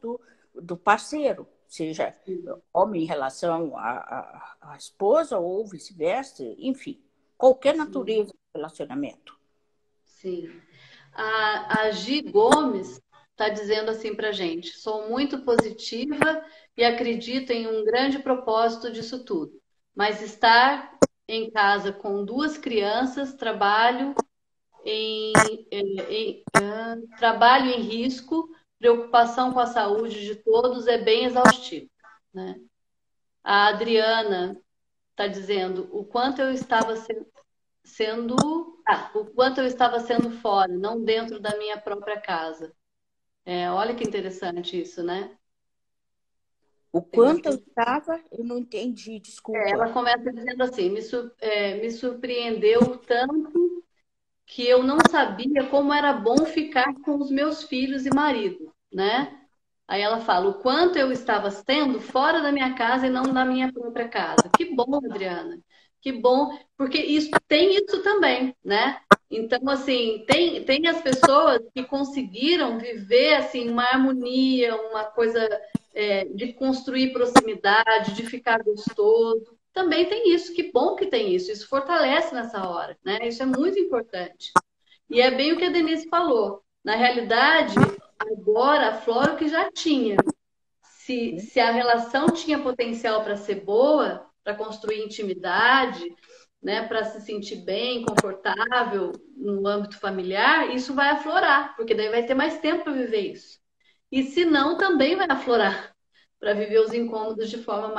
do parceiro, seja sim, homem em relação à esposa ou vice-versa, enfim, qualquer sim, natureza de relacionamento. sim. A Gi Gomes está dizendo assim para gente: sou muito positiva e acredito em um grande propósito disso tudo, mas estar em casa com duas crianças, trabalho em risco, preocupação com a saúde de todos é bem exaustivo, né? A Adriana está dizendo o quanto eu estava sendo fora, não dentro da minha própria casa. Olha que interessante isso, né? O quanto eu estava, eu não entendi, desculpa. Ela começa dizendo assim: me surpreendeu tanto que eu não sabia como era bom ficar com os meus filhos e marido, né? Aí ela fala, o quanto eu estava sendo fora da minha casa e não na minha própria casa. Que bom, Adriana. Que bom, porque isso tem isso também, né? Então, assim, tem as pessoas que conseguiram viver assim uma harmonia, uma coisa de construir proximidade, de ficar gostoso. Também tem isso. Que bom que tem isso. Isso fortalece nessa hora, né? Isso é muito importante. E é bem o que a Denise falou. Na realidade, agora aflora o que já tinha. Se a relação tinha potencial para ser boa, para construir intimidade, né, para se sentir bem, confortável no âmbito familiar, isso vai aflorar, porque daí vai ter mais tempo para viver isso. E se não, também vai aflorar, para viver os incômodos de forma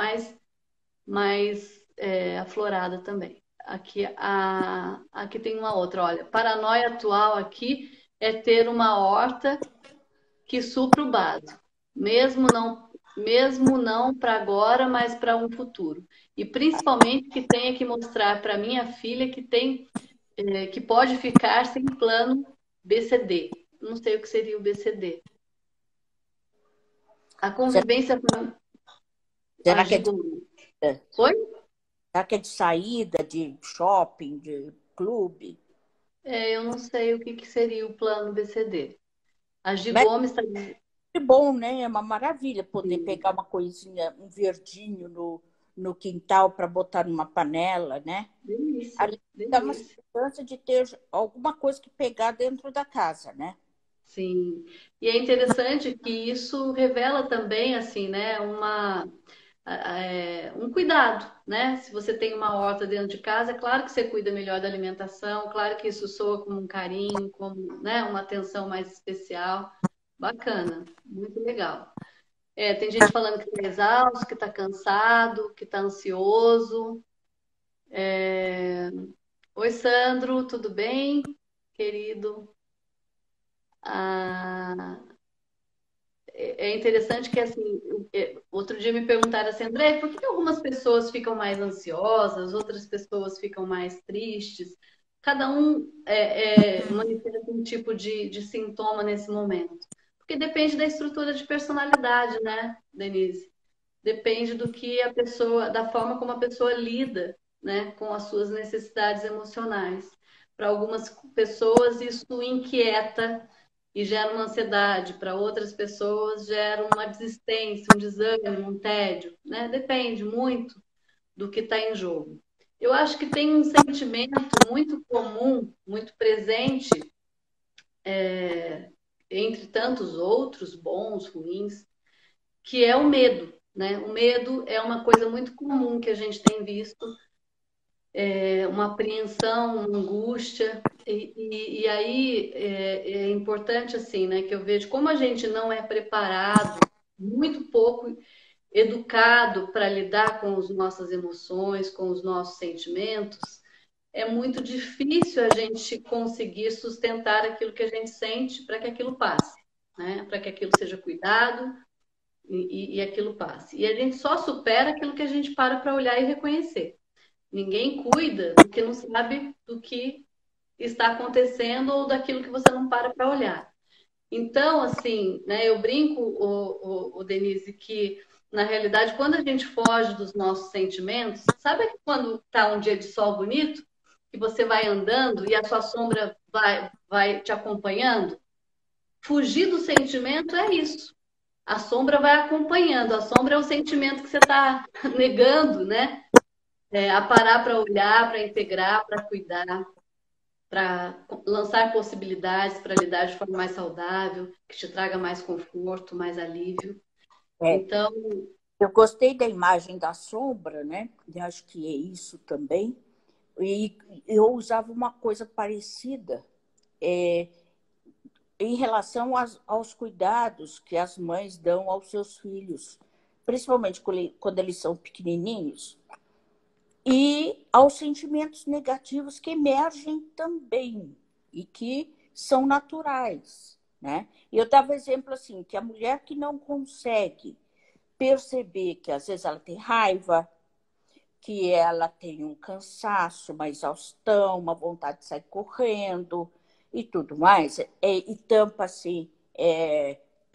mais aflorada também. Aqui tem uma outra, olha. Paranoia atual aqui é ter uma horta que supra o básico, mesmo não para agora, mas para um futuro. E principalmente que tenha que mostrar para minha filha que pode ficar sem plano BCD. Não sei o que seria o BCD. A Será, convivência será que é de, ajudou. Oi? será que é de saída, de shopping, de clube? Eu não sei o que seria o plano BCD. A Gi Mas Gomes está é bom, né? É uma maravilha poder dizendo. pegar uma coisinha, um verdinho no quintal para botar numa panela, né? Delícia, Ali dá uma delícia. segurança de ter alguma coisa que pegar dentro da casa, né? Sim. E é interessante que isso revela também, assim, né, um cuidado, né? Se você tem uma horta dentro de casa, é claro que você cuida melhor da alimentação, claro que isso soa como um carinho, como, né, uma atenção mais especial. Bacana, muito legal. Tem gente falando que está exausto, que está cansado, que está ansioso. Oi, Sandro, tudo bem, querido? Ah, é interessante que, assim, outro dia me perguntaram assim, André, por que algumas pessoas ficam mais ansiosas, outras pessoas ficam mais tristes? Cada um manifesta um tipo de sintoma nesse momento. Porque depende da estrutura de personalidade, né, Denise? Depende do que a pessoa, da forma como a pessoa lida, né, com as suas necessidades emocionais. Para algumas pessoas, isso inquieta e gera uma ansiedade. Para outras pessoas, gera uma desistência, um desânimo, um tédio, né? Depende muito do que está em jogo. Eu acho que tem um sentimento muito comum, muito presente, entre tantos outros, bons, ruins, que é o medo, né? O medo é uma coisa muito comum que a gente tem visto, uma apreensão, uma angústia, e aí é importante assim, né? Que eu vejo como a gente não é preparado, muito pouco educado para lidar com as nossas emoções, com os nossos sentimentos, é muito difícil a gente conseguir sustentar aquilo que a gente sente para que aquilo passe, né? Para que aquilo seja cuidado, e aquilo passe. E a gente só supera aquilo que a gente para olhar e reconhecer. Ninguém cuida do que não sabe do que está acontecendo ou daquilo que você não para olhar. Então, assim, né, eu brinco, o Denise, que na realidade, quando a gente foge dos nossos sentimentos, sabe quando está um dia de sol bonito, que você vai andando e a sua sombra vai te acompanhando? Fugir do sentimento é isso. A sombra vai acompanhando. A sombra é o sentimento que você está negando, né? A parar para olhar, para integrar, para cuidar, para lançar possibilidades para lidar de forma mais saudável, que te traga mais conforto, mais alívio. É, Então, eu gostei da imagem da sombra, né? Eu acho que é isso também. E eu usava uma coisa parecida em relação aos cuidados que as mães dão aos seus filhos, principalmente quando eles são pequenininhos, e aos sentimentos negativos que emergem também e que são naturais, né? E eu dava exemplo assim, que a mulher que não consegue perceber que às vezes ela tem raiva, que ela tem um cansaço, uma exaustão, uma vontade de sair correndo e tudo mais, e tampa assim,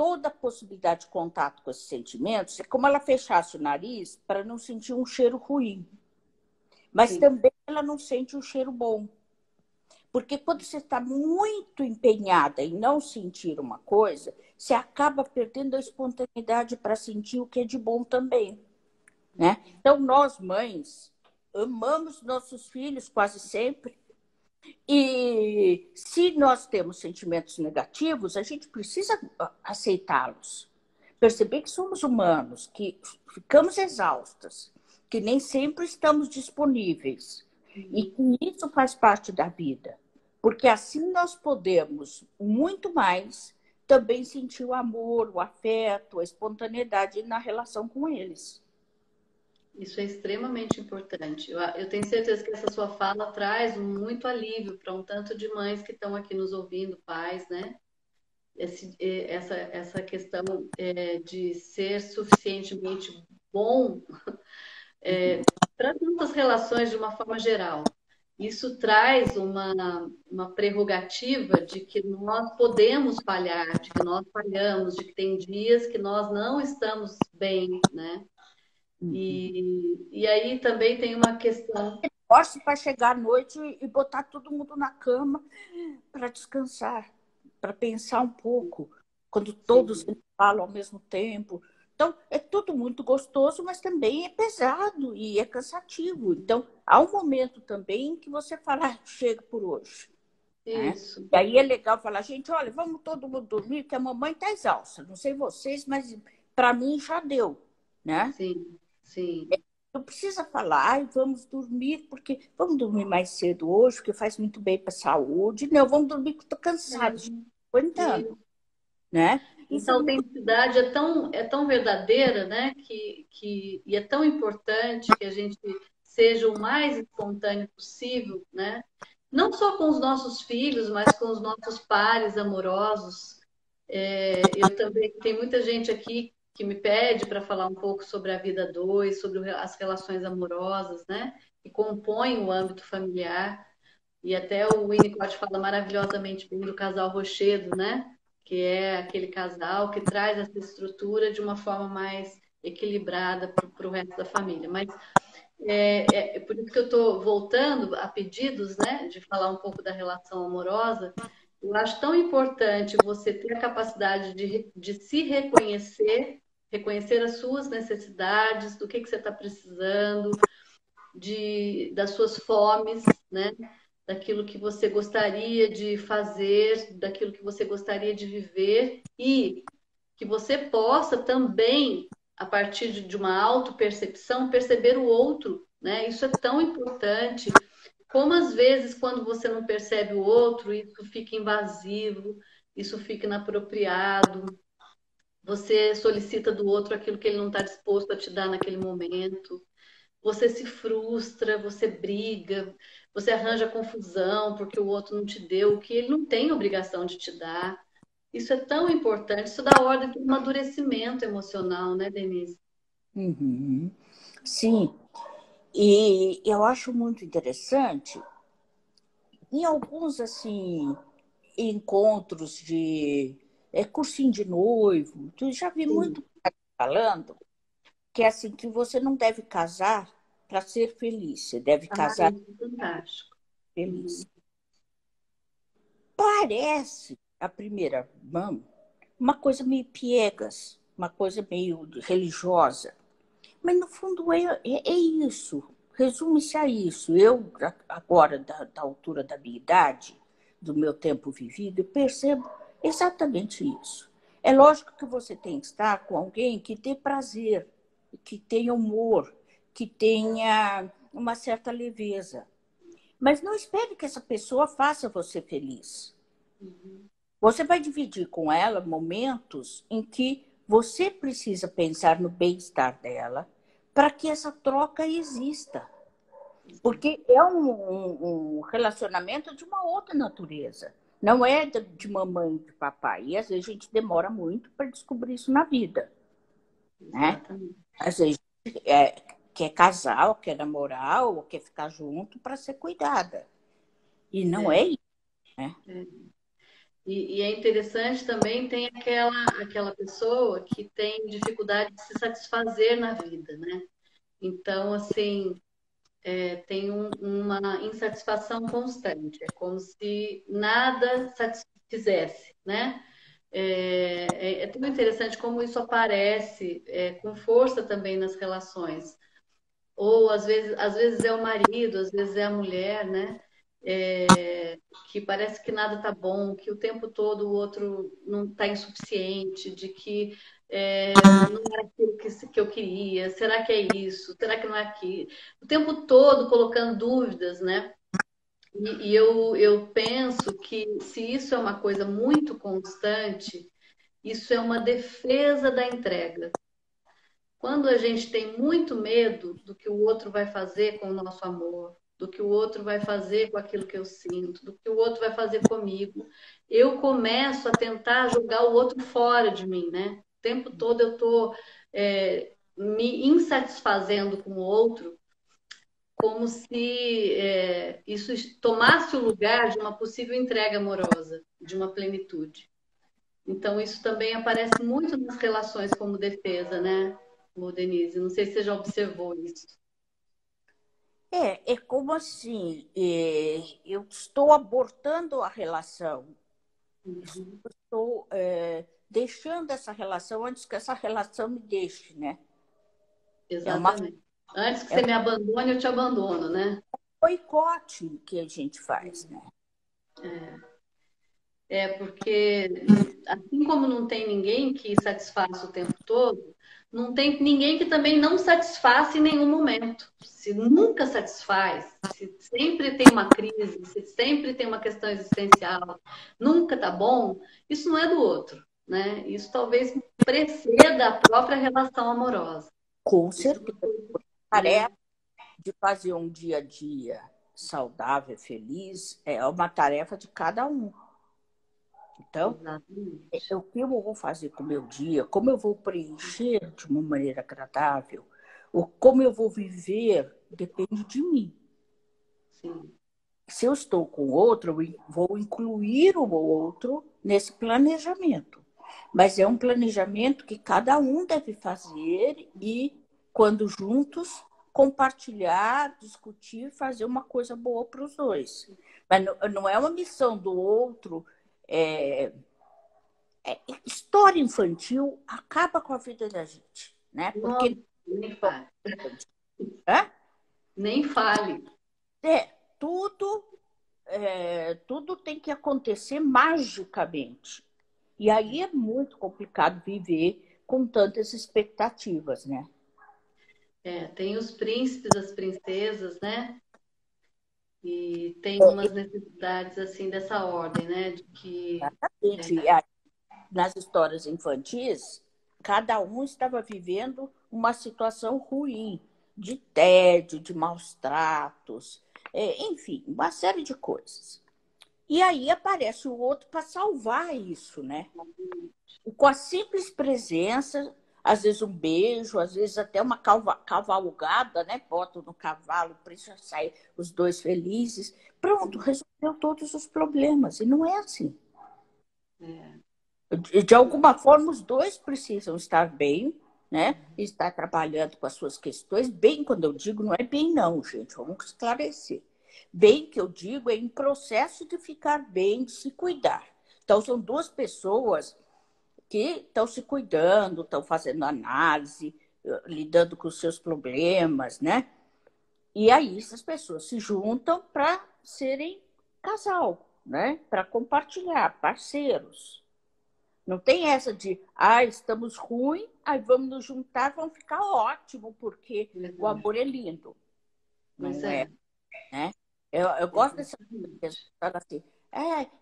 toda a possibilidade de contato com esses sentimentos, é como ela fechasse o nariz para não sentir um cheiro ruim. Mas Sim. também ela não sente um cheiro bom. Porque quando você está muito empenhada em não sentir uma coisa, você acaba perdendo a espontaneidade para sentir o que é de bom também, né? Então, nós, mães, amamos nossos filhos quase sempre. E se nós temos sentimentos negativos, a gente precisa aceitá-los. Perceber que somos humanos, que ficamos exaustas, que nem sempre estamos disponíveis. E que isso faz parte da vida. Porque assim nós podemos, muito mais, também sentir o amor, o afeto, a espontaneidade na relação com eles. Isso é extremamente importante. Eu tenho certeza que essa sua fala traz muito alívio para um tanto de mães que estão aqui nos ouvindo, pais, né? Essa questão de ser suficientemente bom para tantas relações de uma forma geral. Isso traz uma prerrogativa de que nós podemos falhar, de que nós falhamos, de que tem dias que nós não estamos bem, né? E aí também tem uma questão. Gosto para chegar à noite e botar todo mundo na cama para descansar, para pensar um pouco, quando todos falam ao mesmo tempo. Então, é tudo muito gostoso, mas também é pesado e é cansativo. Então, há um momento também que você fala, ah, chega por hoje. Isso. Né? E aí é legal falar, gente, olha, vamos todo mundo dormir, que a mamãe está exausta. Não sei vocês, mas para mim já deu. Né? Sim, sim. Não precisa falar, ai, vamos dormir, porque vamos dormir mais cedo hoje, porque faz muito bem para a saúde. Não, vamos dormir porque estou cansado, estou aguentando. Né? Isso Essa é muito... autenticidade é tão verdadeira, né? E é tão importante que a gente seja o mais espontâneo possível, né? Não só com os nossos filhos, mas com os nossos pares amorosos. Eu também, tem muita gente aqui que me pede para falar um pouco sobre a vida dois, sobre as relações amorosas, né? Que compõem o âmbito familiar. E até o Winnicott fala maravilhosamente bem do casal Rochedo, né? Que é aquele casal que traz essa estrutura de uma forma mais equilibrada para o resto da família. Mas é por isso que eu estou voltando a pedidos, né? De falar um pouco da relação amorosa. Eu acho tão importante você ter a capacidade de se reconhecer, reconhecer as suas necessidades, do que você está precisando, das suas fomes, né? Daquilo que você gostaria de fazer, daquilo que você gostaria de viver e que você possa também, a partir de uma autopercepção, perceber o outro, né? Isso é tão importante. Como às vezes, quando você não percebe o outro, isso fica invasivo, isso fica inapropriado, você solicita do outro aquilo que ele não está disposto a te dar naquele momento. Você se frustra, você briga, você arranja confusão porque o outro não te deu o que ele não tem obrigação de te dar. Isso é tão importante, isso dá ordem para o amadurecimento emocional, né, Denise? Uhum. Sim, e eu acho muito interessante, em alguns assim encontros de cursinho de noivo, tu já vi Sim. muito falando que é assim que você não deve casar para ser feliz, você deve Ah, casar isso é fantástico. feliz. Parece, à primeira mão, uma coisa meio piegas, uma coisa meio religiosa. Mas, no fundo, é isso. Resume-se a isso. Eu, agora, da altura da minha idade, do meu tempo vivido, percebo exatamente isso. É lógico que você tem que estar com alguém que dê prazer, que tenha humor, que tenha uma certa leveza. Mas não espere que essa pessoa faça você feliz. Você vai dividir com ela momentos em que você precisa pensar no bem-estar dela para que essa troca exista. Porque é um relacionamento de uma outra natureza. Não é de mamãe e de papai. E às vezes a gente demora muito para descobrir isso na vida. Né? Exatamente. Às vezes quer casar, ou quer namorar, ou quer ficar junto para ser cuidada. E não é isso. Né? E é interessante também, tem aquela pessoa que tem dificuldade de se satisfazer na vida, né? Então, assim, tem uma insatisfação constante. É como se nada satisfizesse, né? É tão interessante como isso aparece com força também nas relações. Ou às vezes é o marido, às vezes é a mulher, né? Que parece que nada tá bom, que o tempo todo o outro não está insuficiente, de que não era aquilo que eu queria, será que é isso? Será que não é aquilo? O tempo todo colocando dúvidas, né? E eu penso que se isso é uma coisa muito constante, isso é uma defesa da entrega. Quando a gente tem muito medo do que o outro vai fazer com o nosso amor, do que o outro vai fazer com aquilo que eu sinto, do que o outro vai fazer comigo, eu começo a tentar jogar o outro fora de mim, né? O tempo todo eu estou me insatisfazendo com o outro, como se isso tomasse o lugar de uma possível entrega amorosa, de uma plenitude. Então, isso também aparece muito nas relações como defesa, né, Denise? Não sei se você já observou isso. É como assim, eu estou abortando a relação, Uhum. estou deixando essa relação antes que essa relação me deixe, né? É uma, Exatamente. Antes que é você um me abandone, eu te abandono, né? boicote que a gente faz, né? Porque assim como não tem ninguém que satisfaça o tempo todo, não tem ninguém que também não satisfaça em nenhum momento. Se nunca satisfaz, se sempre tem uma crise, se sempre tem uma questão existencial, nunca tá bom, isso não é do outro, né? Isso talvez preceda a própria relação amorosa. Com Isso é certeza. uma coisa, A né? tarefa de fazer um dia a dia saudável, feliz, é uma tarefa de cada um. Então, Exatamente. o que eu vou fazer com o meu dia, como eu vou preencher de uma maneira agradável, ou como eu vou viver, depende de mim. Sim. Se eu estou com outro, eu vou incluir o outro nesse planejamento. Mas é um planejamento que cada um deve fazer e, quando juntos, compartilhar, discutir, fazer uma coisa boa para os dois. Mas não é uma missão do outro. É, História infantil acaba com a vida da gente, né? Nossa, Porque nem fale. é, Nem fale. é tudo tudo tem que acontecer magicamente. E aí é muito complicado viver com tantas expectativas, né? Tem os príncipes, as princesas, né? E tem umas necessidades assim dessa ordem, né? De que Gente, nas histórias infantis, cada um estava vivendo uma situação ruim, de tédio, de maus tratos, enfim, uma série de coisas. E aí aparece o outro para salvar isso, né? E com a simples presença, às vezes um beijo, às vezes até uma cavalgada, né? Bota no cavalo, para isso sair os dois felizes. Pronto, resolveu todos os problemas. E não é assim. é, De alguma forma, os dois precisam estar bem, né? Estar trabalhando com as suas questões. Bem, quando eu digo, não é bem, não, gente. Vamos esclarecer. Bem que eu digo é em processo de ficar bem, de se cuidar. Então, são duas pessoas que estão se cuidando, estão fazendo análise, lidando com os seus problemas, né? E aí essas pessoas se juntam para serem casal, né? Para compartilhar, parceiros. Não tem essa de, estamos ruim, aí vamos nos juntar, vamos ficar ótimo, porque o verdade. amor é lindo. Pois Não é, é, né? Eu gosto dessa coisa assim.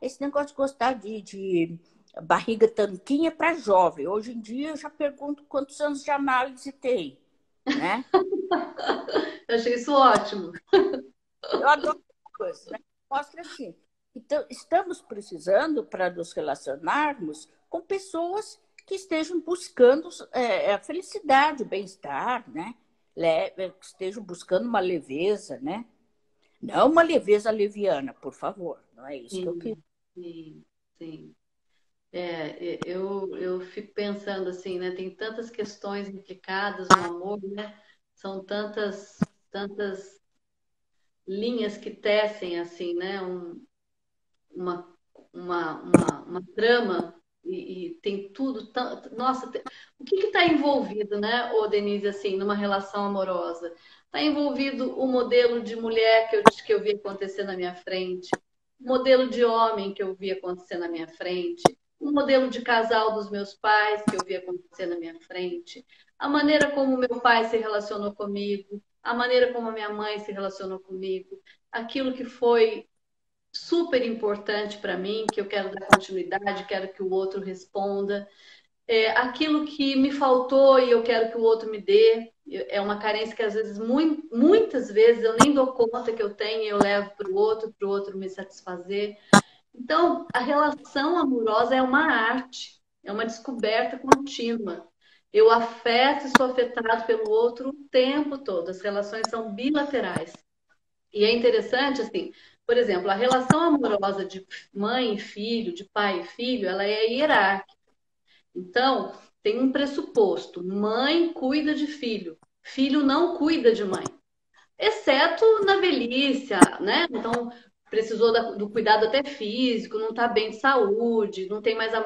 Esse negócio de gostar de barriga tanquinha para jovem. Hoje em dia eu já pergunto quantos anos de análise tem, né? eu achei isso ótimo. Eu adoro coisas, né? Mostra assim. Então, estamos precisando para nos relacionarmos com pessoas que estejam buscando a felicidade, o bem-estar, né? Que estejam buscando uma leveza, né? Não uma leveza leviana, por favor. Não é isso que eu quero. Sim, sim. sim. Eu fico pensando assim, né? Tem tantas questões implicadas no amor, né? São tantas linhas que tecem assim, né? Uma, uma trama e tem tudo. Nossa, o que está envolvido, né, ô Denise, assim, numa relação amorosa? Está envolvido o modelo de mulher que eu vi acontecer na minha frente, o modelo de homem que eu vi acontecer na minha frente, o modelo de casal dos meus pais que eu vi acontecer na minha frente, a maneira como meu pai se relacionou comigo, a maneira como a minha mãe se relacionou comigo, aquilo que foi super importante para mim, que eu quero dar continuidade, quero que o outro responda. Aquilo que me faltou e eu quero que o outro me dê. É uma carência que às vezes, muitas vezes, eu nem dou conta que eu tenho e eu levo para o outro me satisfazer. Então, a relação amorosa é uma arte, é uma descoberta contínua. Eu afeto e sou afetado pelo outro o tempo todo. As relações são bilaterais. E é interessante, assim, por exemplo, a relação amorosa de mãe e filho, de pai e filho, ela é hierárquica. Então, tem um pressuposto: mãe cuida de filho, filho não cuida de mãe, exceto na velhice, né? Então, precisou do cuidado até físico, não está bem de saúde, não tem mais a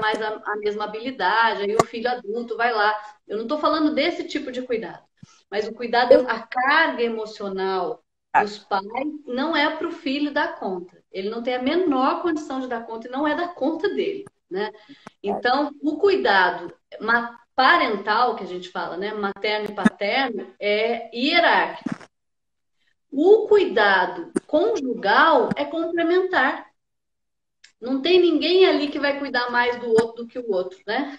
mesma habilidade, aí o filho adulto vai lá. Eu não estou falando desse tipo de cuidado, mas o cuidado, Eu, a carga emocional dos pais não é para o filho dar conta. Ele não tem a menor condição de dar conta e não é da conta dele, né? Então, o cuidado parental, que a gente fala, né? Materno e paterno, é hierárquico. O cuidado conjugal é complementar. Não tem ninguém ali que vai cuidar mais do outro do que o outro, né?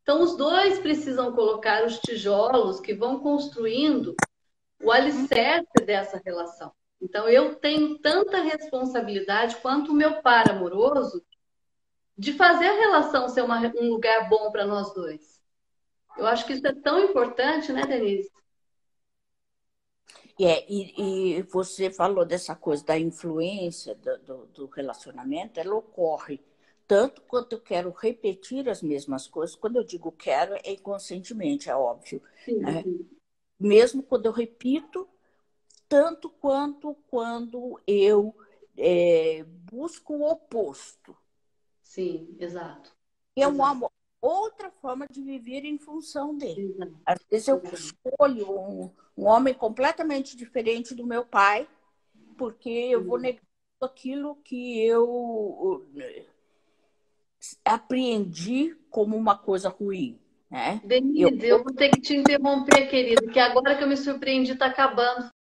Então, os dois precisam colocar os tijolos que vão construindo o alicerce dessa relação. Então, eu tenho tanta responsabilidade quanto o meu par amoroso de fazer a relação ser um lugar bom para nós dois. Eu acho que isso é tão importante, né, Denise? e você falou dessa coisa da influência do relacionamento, ela ocorre tanto quanto eu quero repetir as mesmas coisas. Quando eu digo quero, é inconscientemente, é óbvio, Sim, né? sim, Mesmo quando eu repito, tanto quanto quando eu busco o oposto. sim, exato. É Exato. outra forma de viver em função dele. Exato. Às vezes eu Exato. escolho um homem completamente diferente do meu pai, porque eu vou Sim. negar aquilo que eu apreendi como uma coisa ruim, né? Eu Denise, eu vou ter que te interromper, querida, que agora que eu me surpreendi, está acabando.